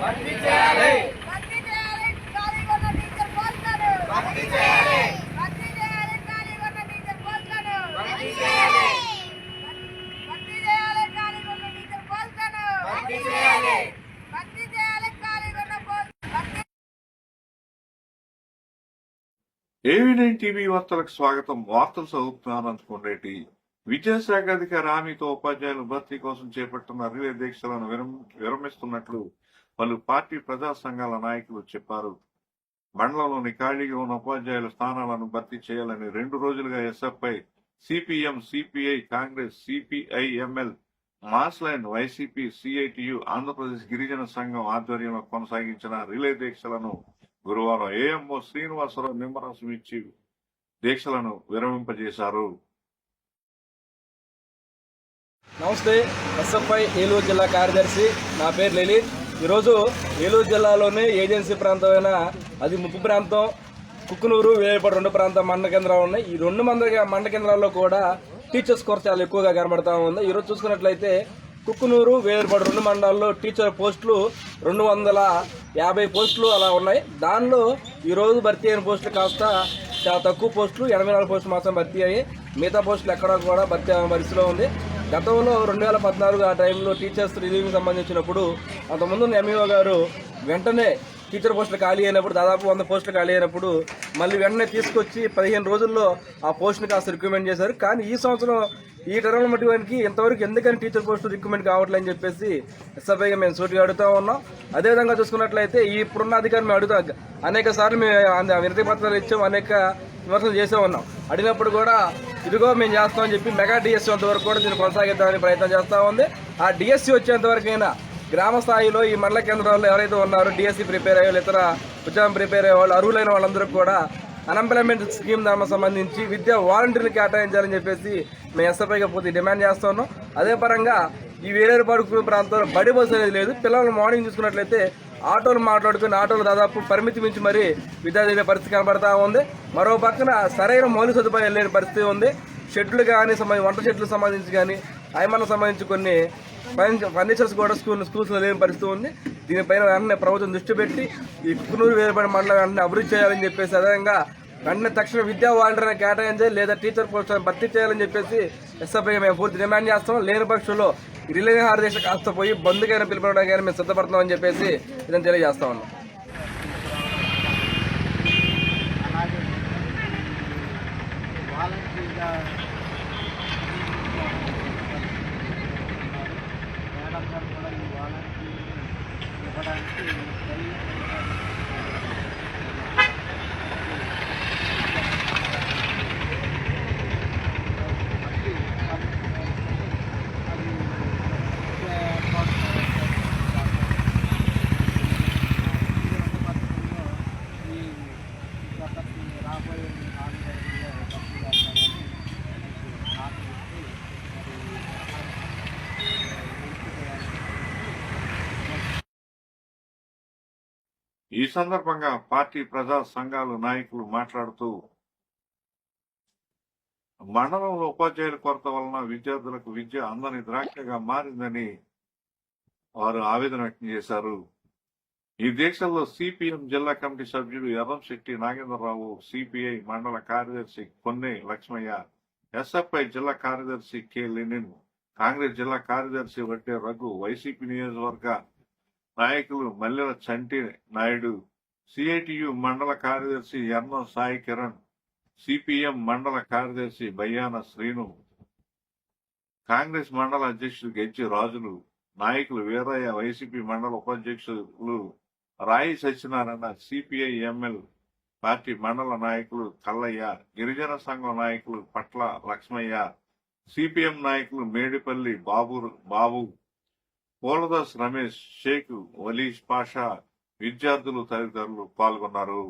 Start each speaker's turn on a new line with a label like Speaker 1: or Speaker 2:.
Speaker 1: ఏవి9 TV వార్తలకు స్వాగతం. వార్తలు చదువుతున్నాను అనుకోండి. విద్యాశాఖ అధికారి హామీతో ఉపాధ్యాయుల భర్తీ కోసం చేపట్టిన రిలే దీక్షలను విరమిస్తున్నట్లు పలు పార్టీ ప్రజా సంఘాల నాయకులు చెప్పారు. మండలంలోని ఖాళీగా ఉన్న ఉపాధ్యాయుల స్థానాలను భర్తీ చేయాలని 2 రోజులుగా SFI, CPM, CPI, Congress, CPIML, Mass Line, YCP, CITU, Andhra Pradesh గిరిజన సంఘం ఆధ్వర్యంలో కొనసాగించిన రిలే దీక్షలను గురువారం ఏఎంఓ శ్రీనివాసరావు నిమ్మరసం ఇచ్చి దీక్షలను విరమింపజేశారు.
Speaker 2: నమస్తే. ఎస్ఎఫ్ఐ ఏలూరు జిల్లా కార్యదర్శి. నా పేరు లలిత్. ఈరోజు ఏలూరు జిల్లాలోని ఏజెన్సీ ప్రాంతమైన అది ముప్పు ప్రాంతం, కుక్కునూరు, వేయపడి 2 ప్రాంత మండల కేంద్రాలు ఉన్నాయి. ఈ 2 మండల కేంద్రాల్లో కూడా టీచర్స్ కొరత చాలా ఎక్కువగా కనబడతా ఉంది. ఈరోజు చూసుకున్నట్లయితే కుక్కునూరు, వేయపడి 2 మండలాల్లో టీచర్ పోస్టులు 250 పోస్టులు అలా ఉన్నాయి. దానిలో ఈరోజు భర్తీ అయిన పోస్టులు కాస్త చాలా తక్కువ పోస్టులు, 84 పోస్టులు మాత్రం భర్తీ అయ్యి మిగతా పోస్టులు ఎక్కడా కూడా భర్తీ అయ్యే పరిస్థితిలో ఉంది. గతంలో 2014 ఆ టైంలో టీచర్స్ రిలీవింగ్ సంబంధించినప్పుడు అంతకుముందు ఎంఈఓ గారు వెంటనే టీచర్ పోస్టులు ఖాళీ అయినప్పుడు, దాదాపు 100 పోస్టులు ఖాళీ అయినప్పుడు మళ్ళీ వెంటనే తీసుకొచ్చి 15 రోజుల్లో ఆ పోస్టుని కాస్త రిక్రూట్మెంట్ చేశారు. కానీ ఈ సంవత్సరం ఈ టర్మ్ మటువానికి ఇంతవరకు ఎందుకని టీచర్ పోస్టులు రిక్రూట్మెంట్ కావట్లేదని చెప్పేసి ఎస్ఎఫ్ఐగా మేము సూటిగా అడుగుతూ ఉన్నాం. అదేవిధంగా చూసుకున్నట్లయితే ఇప్పుడున్న అధికారులు మేము అడుగుతాం, అనేక సార్లు మేము వినతి పత్రాలు ఇచ్చాం, అనేక విమర్శలు చేసే ఉన్నాం. అడిగినప్పుడు కూడా ఇదిగో మేము చేస్తామని చెప్పి మెగా డిఎస్సీ అంతవరకు కూడా దీన్ని కొనసాగిద్దామని ప్రయత్నం చేస్తూ ఉంది. ఆ డిఎస్సీ వచ్చేంతవరకైనా గ్రామ స్థాయిలో ఈ మండల కేంద్రాల్లో ఎవరైతే ఉన్నారో డిఎస్సీ ప్రిపేర్ అయ్యే ఇతర ఉద్యోగం ప్రిపేర్ అయ్యే వాళ్ళు, అర్హులైన వాళ్ళందరూ కూడా అన్ఎంప్లాయ్మెంట్ స్కీమ్ దానికి సంబంధించి విద్యా వాలంటీర్ని కేటాయించాలని చెప్పేసి మేము ఎస్ఎఫ్ఐగా పూర్తి డిమాండ్ చేస్తా ఉన్నాం. అదే పరంగా ఈ వేరేపాడు ప్రాంతంలో బడి బస్సు అనేది లేదు. పిల్లలు మార్నింగ్ చూసుకున్నట్లయితే ఆటోలు మాట్లాడుకుని ఆటోలు దాదాపు పరిమితి మించి మరీ విద్యార్థుల పరిస్థితి కనబడతా ఉంది. మరో పక్కన సరైన మౌలిక సదుపాయాలు లేని పరిస్థితి ఉంది. షెడ్లు కానీ వంట షెడ్లకు సంబంధించి కానీ ఆయమన్న సంబంధించి కొన్ని ఫర్నిచర్స్ కూడా స్కూల్స్లో లేని పరిస్థితి ఉంది. దీనిపైన వెంటనే ప్రభుత్వం దృష్టి పెట్టి ఈ కుక్కునూరు, వేరుపడి మండలం వెంటనే అభివృద్ధి చేయాలని చెప్పేసి, అదేవిధంగా వెంటనే తక్షణ విద్యా వాలంటీర్ని కేటాయించాలి లేదా టీచర్ పోస్టులను భర్తీ చేయాలని చెప్పేసి ఎస్ఎఫ్ఐ మేము పూర్తి డిమాండ్ చేస్తాం. లేని పక్షంలో రిలే హారదేశ కాస్త పోయి బంధుకైనా పిలుపుకోవడానికి కానీ మేము సిద్ధపడుతున్నామని చెప్పేసి ఇదని తెలియజేస్తా ఉన్నాం.
Speaker 1: ఈ సందర్భంగా పార్టీ ప్రజా సంఘాల నాయకులు మాట్లాడుతూ మండలంలో ఉపాధ్యాయుల కొరత వలన విద్యార్థులకు విద్య అందని ద్రాక్షగా మారిందని వారు ఆవేదన వ్యక్తం చేశారు. ఈ దీక్షల్లో సిపిఎం జిల్లా కమిటీ సభ్యుడు ఎర్రంశెట్టి నాగేంద్రరావు, సిపిఐ మండల కార్యదర్శి కొన్నే లక్ష్మయ్య, ఎస్ఎఫ్ఐ జిల్లా కార్యదర్శి కె లెనిన్, కాంగ్రెస్ జిల్లా కార్యదర్శి వడ్డే రఘు, వైసీపీ నియోజకవర్గ నాయకులు మల్లెల చంటి నాయుడు, సిఐటియు మండల కార్యదర్శి ఎర్నం సాయి కిరణ్, సిపిఎం మండల కార్యదర్శి బయ్యాన శ్రీను, కాంగ్రెస్ మండల అధ్యక్షులు గెజ్జి రాజులు, నాయకులు వీరయ్య, వైసీపీ మండల ఉపాధ్యక్షులు రాయి సత్యనారాయణ, సిపిఐఎంఎల్ పార్టీ మండల నాయకులు కల్లయ్య, గిరిజన సంఘం నాయకులు పట్ల లక్ష్మయ్య, సిపిఎం నాయకులు మేడిపల్లి బాబు, పోలదాస్ రమేష్, షేక్ వలీష్ పాషా, విద్యార్థులు తదితరులు పాల్గొన్నారు.